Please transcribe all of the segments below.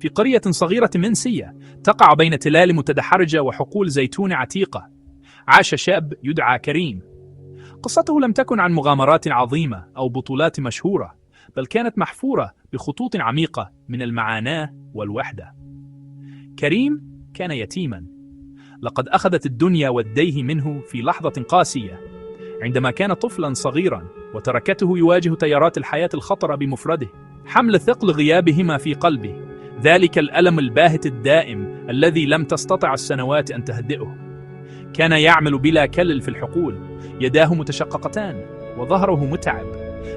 في قرية صغيرة منسية تقع بين تلال متدحرجة وحقول زيتون عتيقة، عاش شاب يدعى كريم. قصته لم تكن عن مغامرات عظيمة أو بطولات مشهورة، بل كانت محفورة بخطوط عميقة من المعاناة والوحدة. كريم كان يتيما، لقد أخذت الدنيا والديه منه في لحظة قاسية عندما كان طفلا صغيرا، وتركته يواجه تيارات الحياة الخطرة بمفرده، حمل ثقل غيابهما في قلبه، ذلك الألم الباهت الدائم الذي لم تستطع السنوات أن تهدئه. كان يعمل بلا كلل في الحقول، يداه متشققتان وظهره متعب،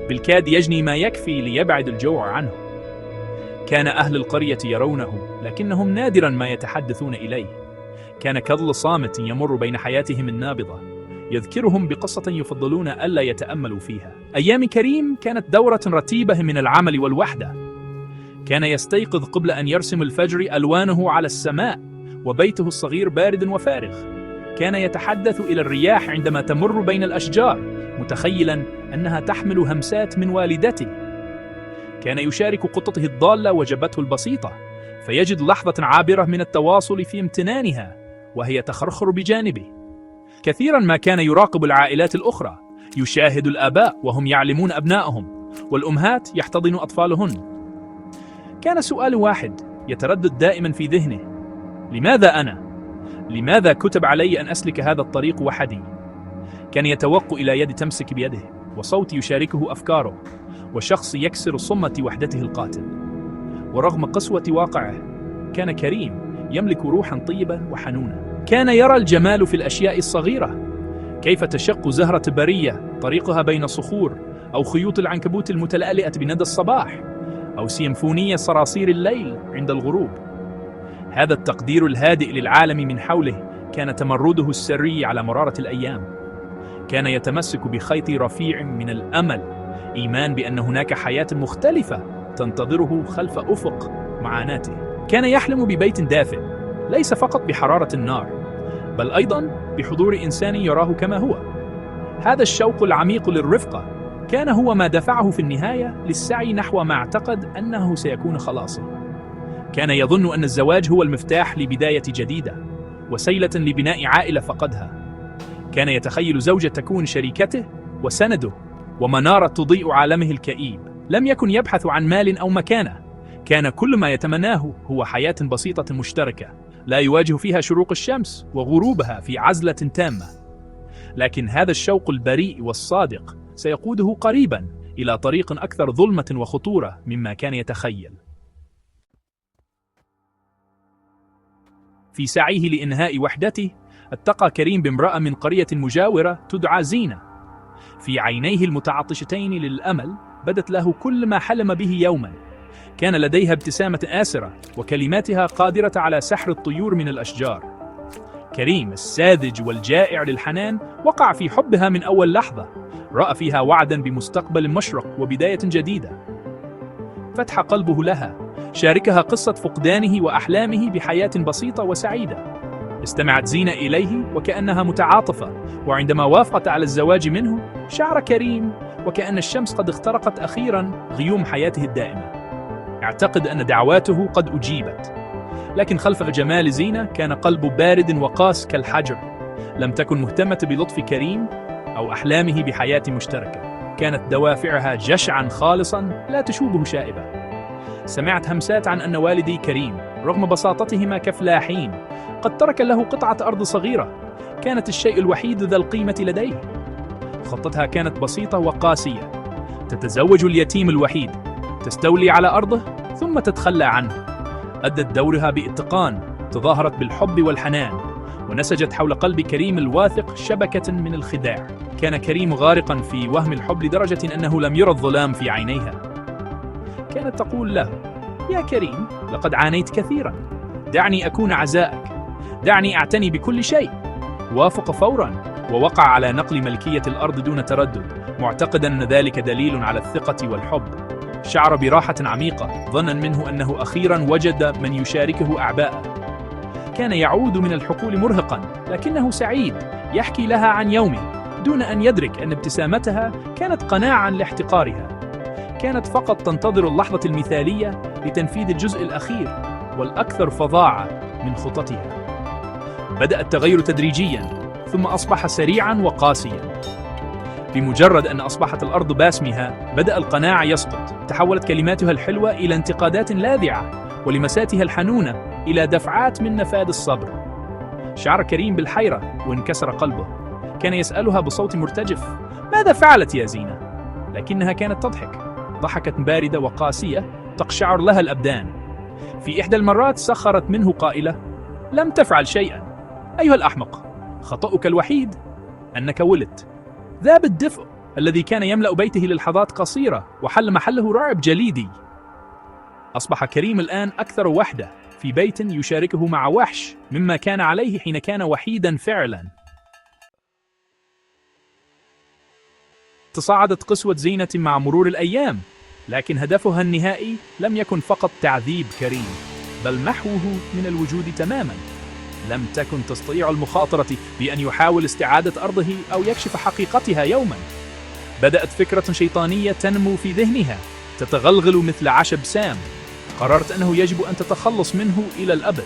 بالكاد يجني ما يكفي ليبعد الجوع عنه. كان أهل القرية يرونه، لكنهم نادرا ما يتحدثون إليه. كان كظل صامت يمر بين حياتهم النابضة، يذكرهم بقصة يفضلون ألا يتأملوا فيها. أيام كريم كانت دورة رتيبة من العمل والوحدة. كان يستيقظ قبل أن يرسم الفجر ألوانه على السماء، وبيته الصغير بارد وفارغ. كان يتحدث إلى الرياح عندما تمر بين الأشجار، متخيلا أنها تحمل همسات من والدته. كان يشارك قطته الضالة وجبته البسيطة، فيجد لحظة عابرة من التواصل في امتنانها وهي تخرخر بجانبه. كثيرا ما كان يراقب العائلات الأخرى، يشاهد الآباء وهم يعلمون أبنائهم، والأمهات يحتضن أطفالهن. كان سؤال واحد يتردد دائما في ذهنه: لماذا أنا؟ لماذا كتب علي أن أسلك هذا الطريق وحدي؟ كان يتوق إلى يد تمسك بيده، وصوت يشاركه أفكاره، وشخص يكسر صمة وحدته القاتل. ورغم قسوة واقعه، كان كريم يملك روحا طيبة وحنونة. كان يرى الجمال في الأشياء الصغيرة، كيف تشق زهرة برية طريقها بين صخور، أو خيوط العنكبوت المتلألئة بندى الصباح، أو سيمفونية صراصير الليل عند الغروب. هذا التقدير الهادئ للعالم من حوله كان تمرده السري على مرارة الأيام. كان يتمسك بخيط رفيع من الأمل، إيمان بأن هناك حياة مختلفة تنتظره خلف أفق معاناته. كان يحلم ببيت دافئ، ليس فقط بحرارة النار، بل أيضا بحضور إنسان يراه كما هو. هذا الشوق العميق للرفقة كان هو ما دفعه في النهاية للسعي نحو ما اعتقد أنه سيكون خلاصه. كان يظن أن الزواج هو المفتاح لبداية جديدة، وسيلة لبناء عائلة فقدها. كان يتخيل زوجة تكون شريكته وسنده، ومنارة تضيء عالمه الكئيب. لم يكن يبحث عن مال أو مكانة، كان كل ما يتمناه هو حياة بسيطة مشتركة، لا يواجه فيها شروق الشمس وغروبها في عزلة تامة. لكن هذا الشوق البريء والصادق سيقوده قريبا إلى طريق أكثر ظلمة وخطورة مما كان يتخيل. في سعيه لإنهاء وحدته، التقى كريم بامرأة من قرية مجاورة تدعى زينة. في عينيه المتعطشتين للأمل بدت له كل ما حلم به يوما. كان لديها ابتسامة آسرة، وكلماتها قادرة على سحر الطيور من الأشجار. كريم الساذج والجائع للحنان وقع في حبها من أول لحظة، رأى فيها وعدا بمستقبل مشرق وبداية جديدة. فتح قلبه لها، شاركها قصة فقدانه وأحلامه بحياة بسيطة وسعيدة. استمعت زينة إليه وكأنها متعاطفة، وعندما وافقت على الزواج منه شعر كريم وكأن الشمس قد اخترقت أخيرا غيوم حياته الدائمة. اعتقد أن دعواته قد أجيبت، لكن خلف جمال زينة كان قلبه بارد وقاس كالحجر. لم تكن مهتمة بلطف كريم أو أحلامه بحياة مشتركة، كانت دوافعها جشعا خالصا لا تشوبه شائبة. سمعت همسات عن أن والدي كريم رغم بساطتهما كفلاحين قد ترك له قطعة أرض صغيرة، كانت الشيء الوحيد ذا القيمة لديه. خطتها كانت بسيطة وقاسية: تتزوج اليتيم الوحيد، تستولي على أرضه، ثم تتخلى عنه. أدت دورها باتقان، تظاهرت بالحب والحنان، ونسجت حول قلب كريم الواثق شبكة من الخداع. كان كريم غارقا في وهم الحب لدرجة أنه لم يرى الظلام في عينيها. كانت تقول له: يا كريم، لقد عانيت كثيرا، دعني أكون عزاءك، دعني أعتني بكل شيء. وافق فورا، ووقع على نقل ملكية الأرض دون تردد، معتقدا أن ذلك دليل على الثقة والحب. شعر براحة عميقة، ظنا منه أنه أخيرا وجد من يشاركه أعباءه. كان يعود من الحقول مرهقا، لكنه سعيد، يحكي لها عن يومه دون أن يدرك أن ابتسامتها كانت قناعا لاحتقارها. كانت فقط تنتظر اللحظة المثالية لتنفيذ الجزء الأخير، والأكثر فظاعة من خططها. بدأ التغير تدريجياً، ثم أصبح سريعاً وقاسياً. بمجرد أن أصبحت الأرض باسمها، بدأ القناع يسقط. تحولت كلماتها الحلوة إلى انتقادات لاذعة، ولمساتها الحنونة إلى دفعات من نفاذ الصبر. شعر كريم بالحيرة وانكسر قلبه. كان يسألها بصوت مرتجف: ماذا فعلت يا زينة؟ لكنها كانت تضحك، ضحكة باردة وقاسية تقشعر لها الأبدان. في إحدى المرات سخرت منه قائلة: لم تفعل شيئا أيها الأحمق، خطأك الوحيد أنك ولدت. ذاب الدفء الذي كان يملأ بيته للحظات قصيرة وحل محله رعب جليدي. أصبح كريم الآن أكثر وحدة في بيت يشاركه مع وحش مما كان عليه حين كان وحيدا فعلا. تصاعدت قسوة زينة مع مرور الأيام، لكن هدفها النهائي لم يكن فقط تعذيب كريم، بل محوه من الوجود تماما. لم تكن تستطيع المخاطرة بأن يحاول استعادة أرضه أو يكشف حقيقتها يوما. بدأت فكرة شيطانية تنمو في ذهنها، تتغلغل مثل عشب سام. قررت أنه يجب أن تتخلص منه إلى الأبد.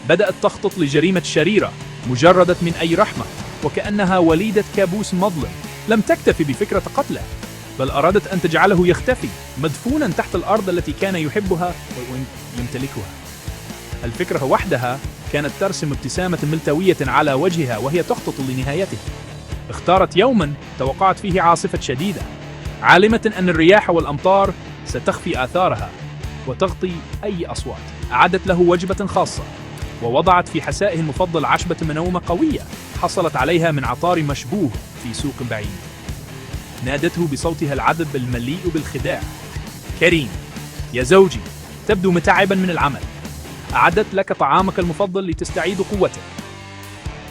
بدأت تخطط لجريمة شريرة مجردة من أي رحمة، وكأنها وليدة كابوس مظلم. لم تكتفي بفكرة قتله، بل أرادت أن تجعله يختفي مدفونا تحت الأرض التي كان يحبها ويمتلكها. الفكرة وحدها كانت ترسم ابتسامة ملتوية على وجهها وهي تخطط لنهايته. اختارت يوما توقعت فيه عاصفة شديدة، عالمة أن الرياح والأمطار ستخفي آثارها وتغطي أي أصوات. أعدت له وجبة خاصة، ووضعت في حسائه المفضل عشبة منومة قوية حصلت عليها من عطار مشبوه في سوق بعيد. نادته بصوتها العذب المليء بالخداع: كريم يا زوجي، تبدو متعبا من العمل، أعدت لك طعامك المفضل لتستعيد قوتك.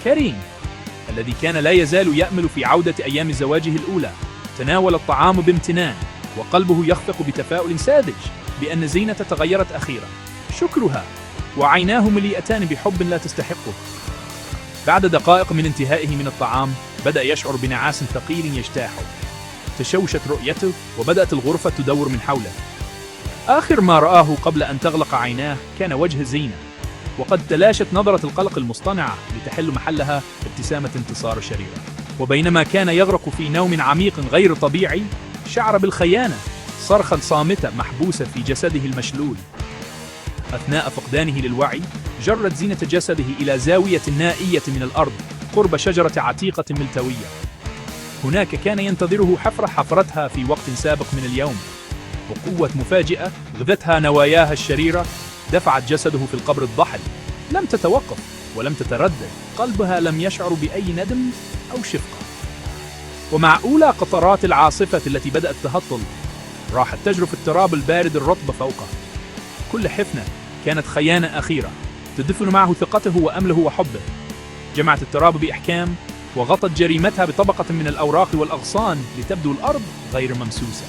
كريم الذي كان لا يزال يأمل في عودة أيام زواجه الأولى تناول الطعام بامتنان، وقلبه يخفق بتفاؤل ساذج بأن زينة تغيرت أخيرا. شكرها وعيناه مليئتان بحب لا تستحقه. بعد دقائق من انتهائه من الطعام بدأ يشعر بنعاس ثقيل يجتاحه. تشوشت رؤيته وبدأت الغرفة تدور من حوله. آخر ما رآه قبل أن تغلق عيناه كان وجه زينة، وقد تلاشت نظرة القلق المصطنعة لتحل محلها ابتسامة انتصار شريرة. وبينما كان يغرق في نوم عميق غير طبيعي، شعر بالخيانة، صرخا صامتة محبوسة في جسده المشلول. أثناء فقدانه للوعي، جرت زينة جسده إلى زاوية نائية من الأرض قرب شجرة عتيقة ملتوية. هناك كان ينتظره حفرة حفرتها في وقت سابق من اليوم، وقوة مفاجئة غذتها نواياها الشريرة دفعت جسده في القبر الضحل. لم تتوقف ولم تتردد، قلبها لم يشعر بأي ندم أو شفقة. ومع أولى قطرات العاصفة التي بدأت تهطل، راحت تجرف التراب البارد الرطب فوقه. كل حفنة كانت خيانة أخيرة تدفن معه ثقته وأمله وحبه. جمعت التراب بإحكام وغطت جريمتها بطبقة من الأوراق والأغصان لتبدو الأرض غير ممسوسة.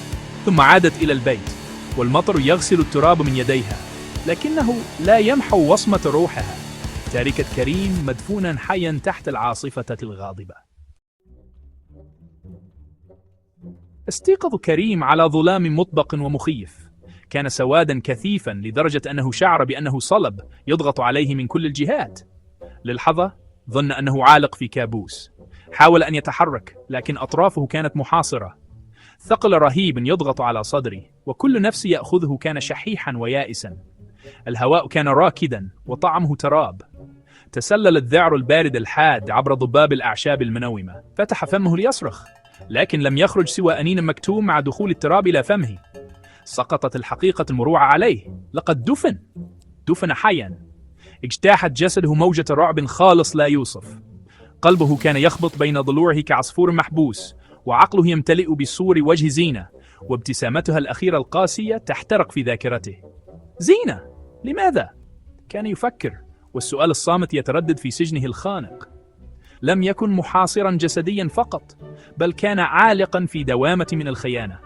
ثم عادت إلى البيت، والمطر يغسل التراب من يديها، لكنه لا يمحو وصمة روحها. تاركة كريم مدفونا حيا تحت العاصفة الغاضبة. استيقظ كريم على ظلام مطبق ومخيف. كان سوادا كثيفا لدرجة أنه شعر بأنه صلب يضغط عليه من كل الجهات. للحظة ظن أنه عالق في كابوس. حاول أن يتحرك، لكن أطرافه كانت محاصرة. ثقل رهيب يضغط على صدري، وكل نفس يأخذه كان شحيحا ويائسا. الهواء كان راكدا وطعمه تراب. تسلل الذعر البارد الحاد عبر ضباب الأعشاب المنومة. فتح فمه ليصرخ، لكن لم يخرج سوى أنين مكتوم مع دخول التراب إلى فمه. سقطت الحقيقة المروعة عليه، لقد دفن حيا. اجتاحت جسده موجة رعب خالص لا يوصف. قلبه كان يخبط بين ضلوعه كعصفور محبوس، وعقله يمتلئ بصور وجه زينة، وابتسامتها الأخيرة القاسية تحترق في ذاكرته. زينة؟ لماذا؟ كان يفكر، والسؤال الصامت يتردد في سجنه الخانق. لم يكن محاصرا جسديا فقط، بل كان عالقا في دوامة من الخيانة.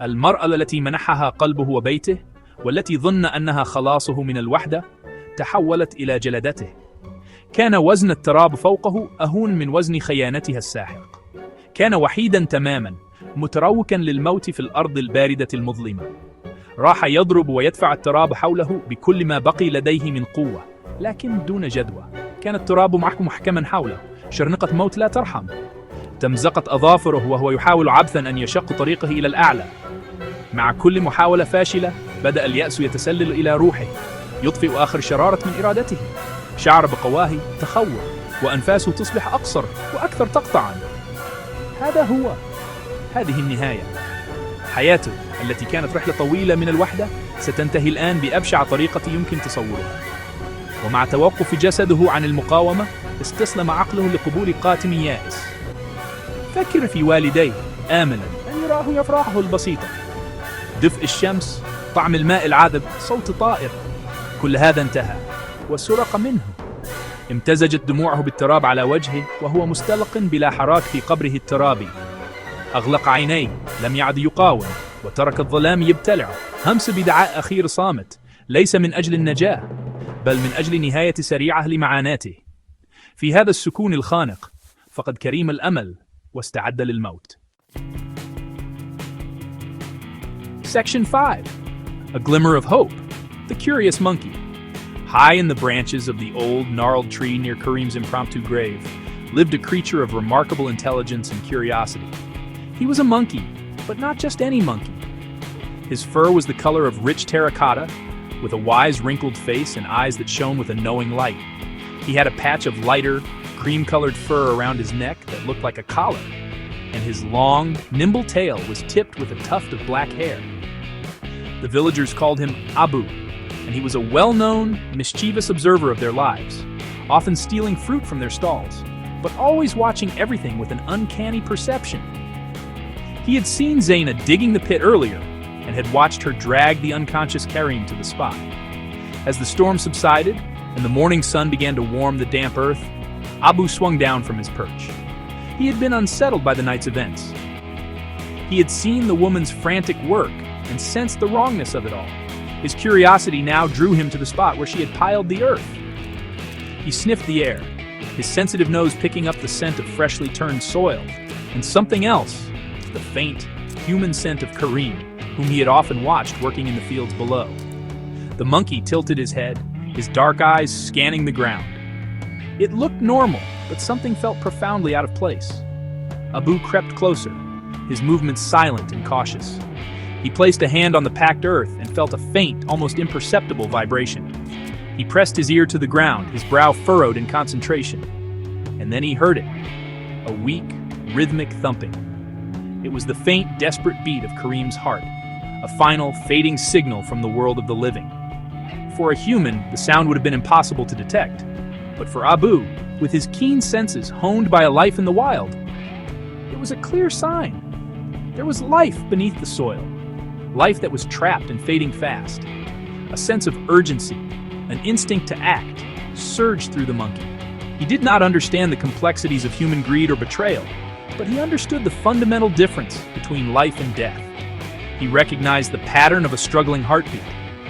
المرأة التي منحها قلبه وبيته، والتي ظن أنها خلاصه من الوحدة، تحولت إلى جلدته. كان وزن التراب فوقه أهون من وزن خيانتها الساحق. كان وحيدا تماما، متروكا للموت في الأرض الباردة المظلمة. راح يضرب ويدفع التراب حوله بكل ما بقي لديه من قوة، لكن دون جدوى. كان التراب محكما حوله، شرنقة موت لا ترحم. تمزقت أظافره وهو يحاول عبثا أن يشق طريقه إلى الأعلى. مع كل محاولة فاشلة بدأ اليأس يتسلل إلى روحه، يطفئ آخر شرارة من إرادته. شعر بقواه تخوف، وأنفاسه تصبح أقصر وأكثر تقطعا. هذه النهاية. حياته التي كانت رحلة طويلة من الوحدة ستنتهي الآن بأبشع طريقة يمكن تصورها. ومع توقف جسده عن المقاومة استسلم عقله لقبول قاتم يائس. فكر في والديه آملا أن يراه يفرحه البسيطة، دفء الشمس، طعم الماء العذب، صوت طائر. كل هذا انتهى وسرق منه. امتزجت دموعه بالتراب على وجهه وهو مستلق بلا حراك في قبره الترابي. أغلق عينيه، لم يعد يقاوم، وترك الظلام يبتلعه. همس بدعاء أخير صامت، ليس من أجل النجاة بل من أجل نهاية سريعة لمعاناته. في هذا السكون الخانق فقد كريم الأمل واستعد للموت. Section 5. A glimmer of hope. The curious monkey. High in the branches of the old, gnarled tree near Karim's impromptu grave lived a creature of remarkable intelligence and curiosity. He was a monkey, but not just any monkey. His fur was the color of rich terracotta, with a wise, wrinkled face and eyes that shone with a knowing light. He had a patch of lighter, cream-colored fur around his neck that looked like a collar, and his long, nimble tail was tipped with a tuft of black hair. The villagers called him Abu, and he was a well-known, mischievous observer of their lives, often stealing fruit from their stalls, but always watching everything with an uncanny perception. He had seen Zaina digging the pit earlier, and had watched her drag the unconscious Karim to the spot. As the storm subsided, and the morning sun began to warm the damp earth, Abu swung down from his perch. He had been unsettled by the night's events. He had seen the woman's frantic work and sensed the wrongness of it all. His curiosity now drew him to the spot where she had piled the earth. He sniffed the air, his sensitive nose picking up the scent of freshly turned soil, and something else, the faint, human scent of Karim, whom he had often watched working in the fields below. The monkey tilted his head, his dark eyes scanning the ground. It looked normal, but something felt profoundly out of place. Abu crept closer, his movements silent and cautious. He placed a hand on the packed earth and felt a faint, almost imperceptible vibration. He pressed his ear to the ground, his brow furrowed in concentration. And then he heard it, a weak, rhythmic thumping. It was the faint, desperate beat of Karim's heart, a final, fading signal from the world of the living. For a human, the sound would have been impossible to detect. But for Abu, with his keen senses honed by a life in the wild, it was a clear sign. There was life beneath the soil, life that was trapped and fading fast. A sense of urgency, an instinct to act, surged through the monkey. He did not understand the complexities of human greed or betrayal, but he understood the fundamental difference between life and death. He recognized the pattern of a struggling heartbeat.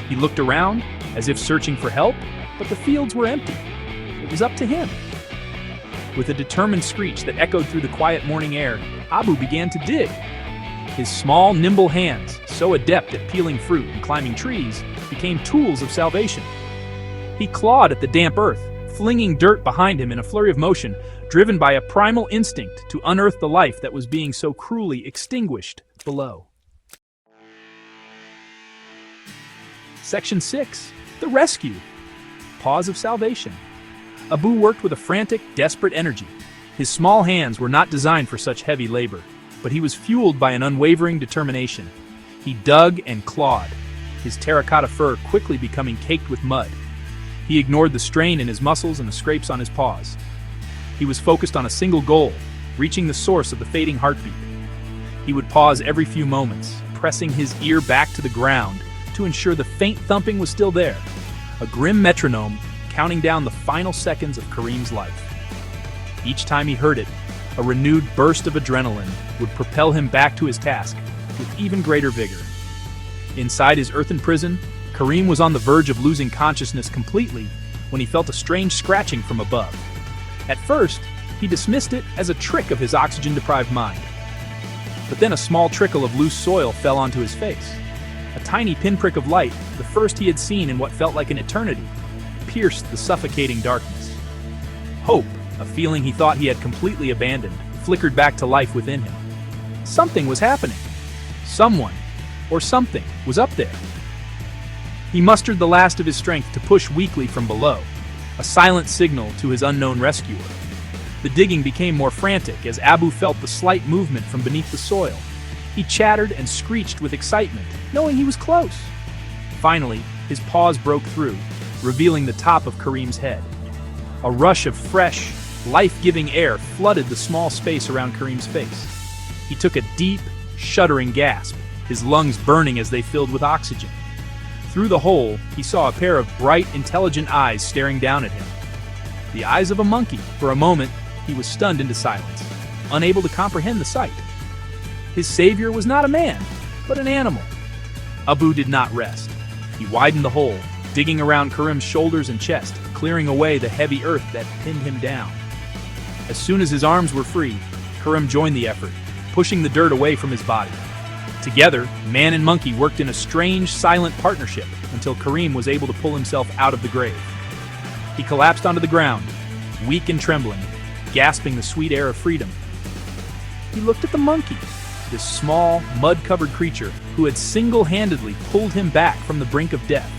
He looked around, as if searching for help, but the fields were empty. It was up to him. With a determined screech that echoed through the quiet morning air, Abu began to dig. His small, nimble hands, so adept at peeling fruit and climbing trees, became tools of salvation. He clawed at the damp earth, flinging dirt behind him in a flurry of motion, driven by a primal instinct to unearth the life that was being so cruelly extinguished below. Section 6. The Rescue. Pause of Salvation. Abu worked with a frantic, desperate energy. His small hands were not designed for such heavy labor, but he was fueled by an unwavering determination. He dug and clawed, his terracotta fur quickly becoming caked with mud. He ignored the strain in his muscles and the scrapes on his paws. He was focused on a single goal, reaching the source of the fading heartbeat. He would pause every few moments, pressing his ear back to the ground to ensure the faint thumping was still there, a grim metronome counting down the final seconds of Karim's life. Each time he heard it, a renewed burst of adrenaline would propel him back to his task with even greater vigor. Inside his earthen prison, Karim was on the verge of losing consciousness completely when he felt a strange scratching from above. At first, he dismissed it as a trick of his oxygen-deprived mind. But then a small trickle of loose soil fell onto his face. A tiny pinprick of light, the first he had seen in what felt like an eternity, pierced the suffocating darkness. Hope, a feeling he thought he had completely abandoned, flickered back to life within him. Something was happening. Someone, or something, was up there. He mustered the last of his strength to push weakly from below, a silent signal to his unknown rescuer. The digging became more frantic as Abu felt the slight movement from beneath the soil. He chattered and screeched with excitement, knowing he was close. Finally, his paws broke through, revealing the top of Kareem's head. A rush of fresh, life-giving air flooded the small space around Kareem's face. He took a deep, shuddering gasp, his lungs burning as they filled with oxygen. Through the hole, he saw a pair of bright, intelligent eyes staring down at him. The eyes of a monkey. For a moment, he was stunned into silence, unable to comprehend the sight. His savior was not a man, but an animal. Abu did not rest. He widened the hole, digging around Kareem's shoulders and chest, clearing away the heavy earth that pinned him down. As soon as his arms were free, Kareem joined the effort, pushing the dirt away from his body. Together, man and monkey worked in a strange, silent partnership until Kareem was able to pull himself out of the grave. He collapsed onto the ground, weak and trembling, gasping the sweet air of freedom. He looked at the monkey, this small, mud-covered creature who had single-handedly pulled him back from the brink of death.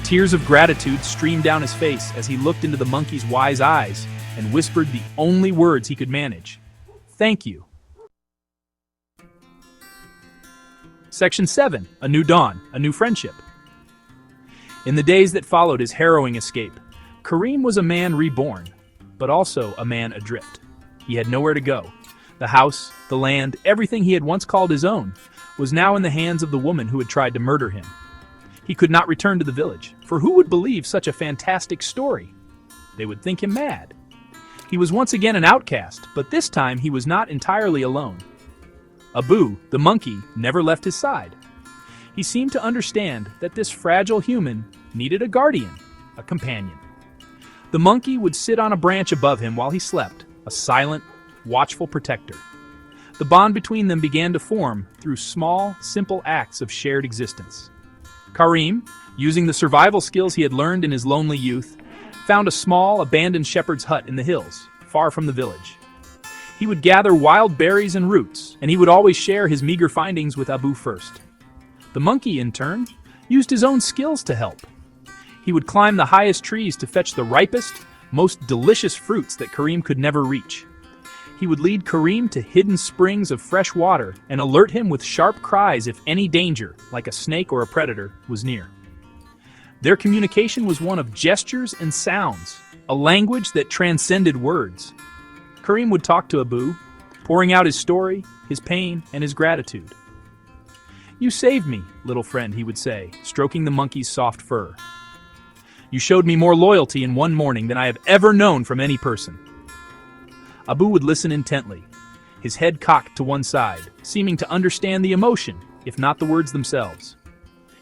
Tears of gratitude streamed down his face as he looked into the monkey's wise eyes and whispered the only words he could manage. "Thank you." Section 7. A New Dawn, a New Friendship. In the days that followed his harrowing escape, Kareem was a man reborn, but also a man adrift. He had nowhere to go. The house, the land, everything he had once called his own, was now in the hands of the woman who had tried to murder him. He could not return to the village, for who would believe such a fantastic story? They would think him mad. He was once again an outcast, but this time he was not entirely alone. Abu, the monkey, never left his side. He seemed to understand that this fragile human needed a guardian, a companion. The monkey would sit on a branch above him while he slept, a silent, watchful protector. The bond between them began to form through small, simple acts of shared existence. Kareem, using the survival skills he had learned in his lonely youth, found a small, abandoned shepherd's hut in the hills, far from the village. He would gather wild berries and roots, and he would always share his meager findings with Abu first. The monkey, in turn, used his own skills to help. He would climb the highest trees to fetch the ripest, most delicious fruits that Kareem could never reach. He would lead Kareem to hidden springs of fresh water and alert him with sharp cries if any danger, like a snake or a predator, was near. Their communication was one of gestures and sounds, a language that transcended words. Kareem would talk to Abu, pouring out his story, his pain, and his gratitude. "You saved me, little friend," he would say, stroking the monkey's soft fur. "You showed me more loyalty in one morning than I have ever known from any person." Abu would listen intently, his head cocked to one side, seeming to understand the emotion, if not the words themselves.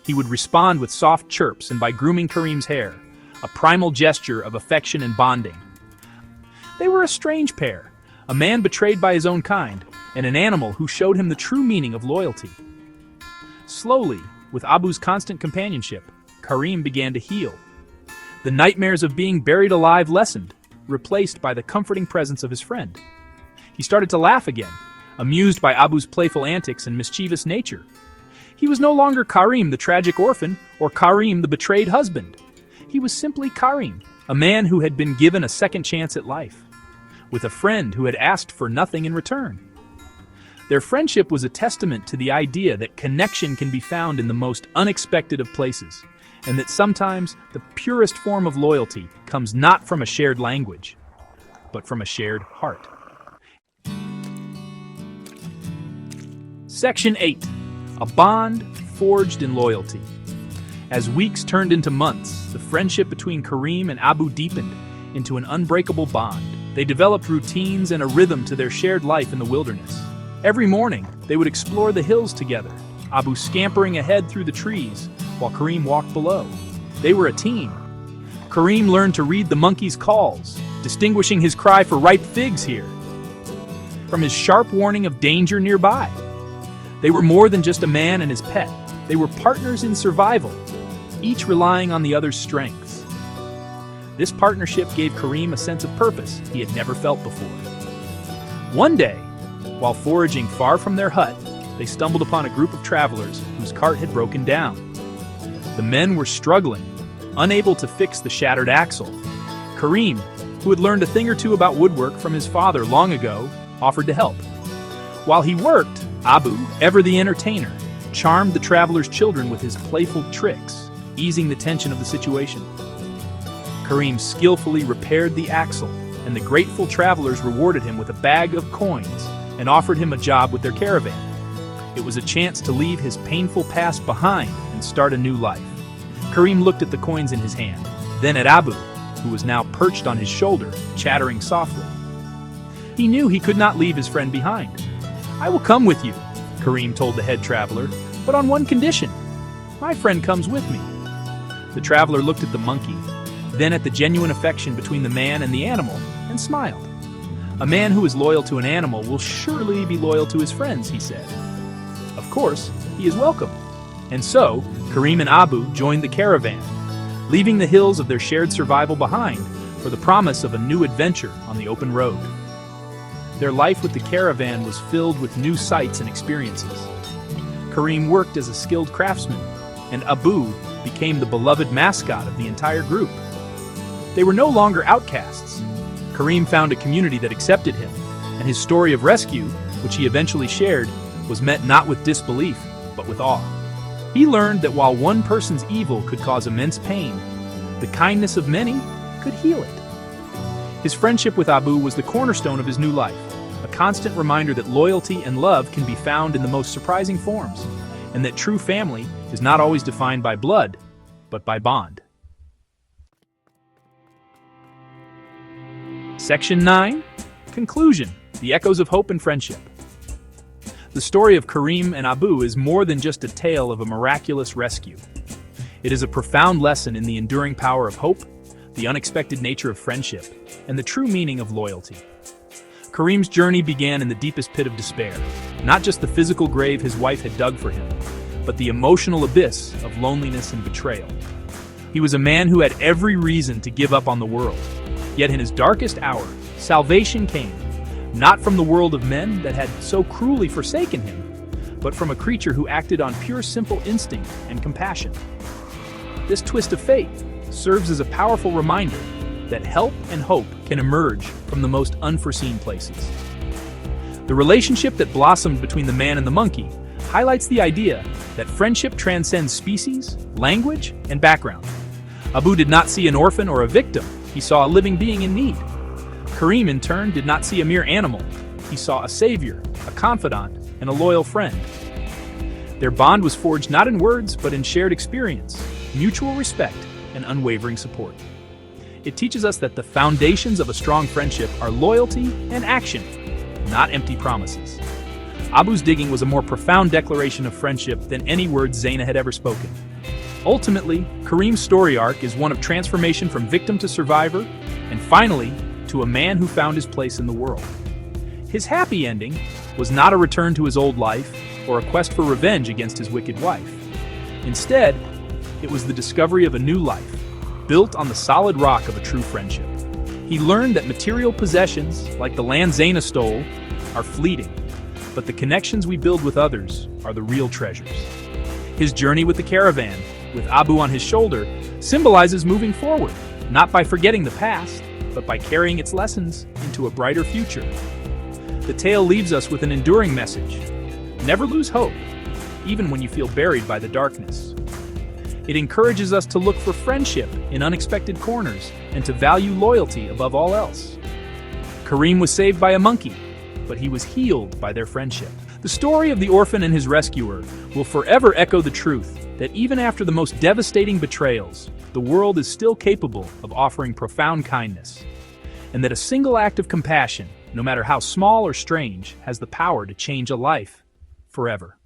He would respond with soft chirps and by grooming Kareem's hair, a primal gesture of affection and bonding. They were a strange pair, a man betrayed by his own kind, and an animal who showed him the true meaning of loyalty. Slowly, with Abu's constant companionship, Kareem began to heal. The nightmares of being buried alive lessened, replaced by the comforting presence of his friend. He started to laugh again, amused by Abu's playful antics and mischievous nature. He was no longer Kareem the tragic orphan, or Kareem the betrayed husband. He was simply Kareem, a man who had been given a second chance at life, with a friend who had asked for nothing in return. Their friendship was a testament to the idea that connection can be found in the most unexpected of places, and that sometimes the purest form of loyalty comes not from a shared language, but from a shared heart. Section 8. A bond forged in loyalty. As weeks turned into months, the friendship between Kareem and Abu deepened into an unbreakable bond. They developed routines and a rhythm to their shared life in the wilderness. Every morning, they would explore the hills together, Abu scampering ahead through the trees, while Kareem walked below. They were a team. Kareem learned to read the monkey's calls, distinguishing his cry for ripe figs here from his sharp warning of danger nearby. They were more than just a man and his pet. They were partners in survival, each relying on the other's strengths. This partnership gave Kareem a sense of purpose he had never felt before. One day, while foraging far from their hut, they stumbled upon a group of travelers whose cart had broken down. The men were struggling, unable to fix the shattered axle. Kareem, who had learned a thing or two about woodwork from his father long ago, offered to help. While he worked, Abu, ever the entertainer, charmed the travelers' children with his playful tricks, easing the tension of the situation. Kareem skillfully repaired the axle, and the grateful travelers rewarded him with a bag of coins and offered him a job with their caravan. It was a chance to leave his painful past behind and start a new life. Kareem looked at the coins in his hand, then at Abu, who was now perched on his shoulder, chattering softly. He knew he could not leave his friend behind. "I will come with you," Kareem told the head traveler, "but on one condition. My friend comes with me." The traveler looked at the monkey, then at the genuine affection between the man and the animal, and smiled. "A man who is loyal to an animal will surely be loyal to his friends," he said. "Of course, he is welcome." And so, Kareem and Abu joined the caravan, leaving the hills of their shared survival behind for the promise of a new adventure on the open road. Their life with the caravan was filled with new sights and experiences. Kareem worked as a skilled craftsman, and Abu became the beloved mascot of the entire group. They were no longer outcasts. Kareem found a community that accepted him, and his story of rescue, which he eventually shared, was met not with disbelief, but with awe. He learned that while one person's evil could cause immense pain, the kindness of many could heal it. His friendship with Abu was the cornerstone of his new life, a constant reminder that loyalty and love can be found in the most surprising forms, and that true family is not always defined by blood, but by bond. Section 9. Conclusion. The Echoes of Hope and Friendship. The story of Kareem and Abu is more than just a tale of a miraculous rescue. It is a profound lesson in the enduring power of hope, the unexpected nature of friendship, and the true meaning of loyalty. Kareem's journey began in the deepest pit of despair, not just the physical grave his wife had dug for him, but the emotional abyss of loneliness and betrayal. He was a man who had every reason to give up on the world, yet in his darkest hour, salvation came, not from the world of men that had so cruelly forsaken him, but from a creature who acted on pure simple instinct and compassion. This twist of fate serves as a powerful reminder that help and hope can emerge from the most unforeseen places. The relationship that blossomed between the man and the monkey highlights the idea that friendship transcends species, language, and background. Abu did not see an orphan or a victim, he saw a living being in need. Kareem, in turn, did not see a mere animal, he saw a savior, a confidant, and a loyal friend. Their bond was forged not in words, but in shared experience, mutual respect, and unwavering support. It teaches us that the foundations of a strong friendship are loyalty and action, not empty promises. Abu's digging was a more profound declaration of friendship than any words Zaina had ever spoken. Ultimately, Kareem's story arc is one of transformation from victim to survivor, and finally, to a man who found his place in the world. His happy ending was not a return to his old life or a quest for revenge against his wicked wife. Instead, it was the discovery of a new life, built on the solid rock of a true friendship. He learned that material possessions, like the land Zaina stole, are fleeting, but the connections we build with others are the real treasures. His journey with the caravan, with Abu on his shoulder, symbolizes moving forward, not by forgetting the past, but by carrying its lessons into a brighter future. The tale leaves us with an enduring message. Never lose hope, even when you feel buried by the darkness. It encourages us to look for friendship in unexpected corners and to value loyalty above all else. Kareem was saved by a monkey, but he was healed by their friendship. The story of the orphan and his rescuer will forever echo the truth that even after the most devastating betrayals, the world is still capable of offering profound kindness, and that a single act of compassion, no matter how small or strange, has the power to change a life forever.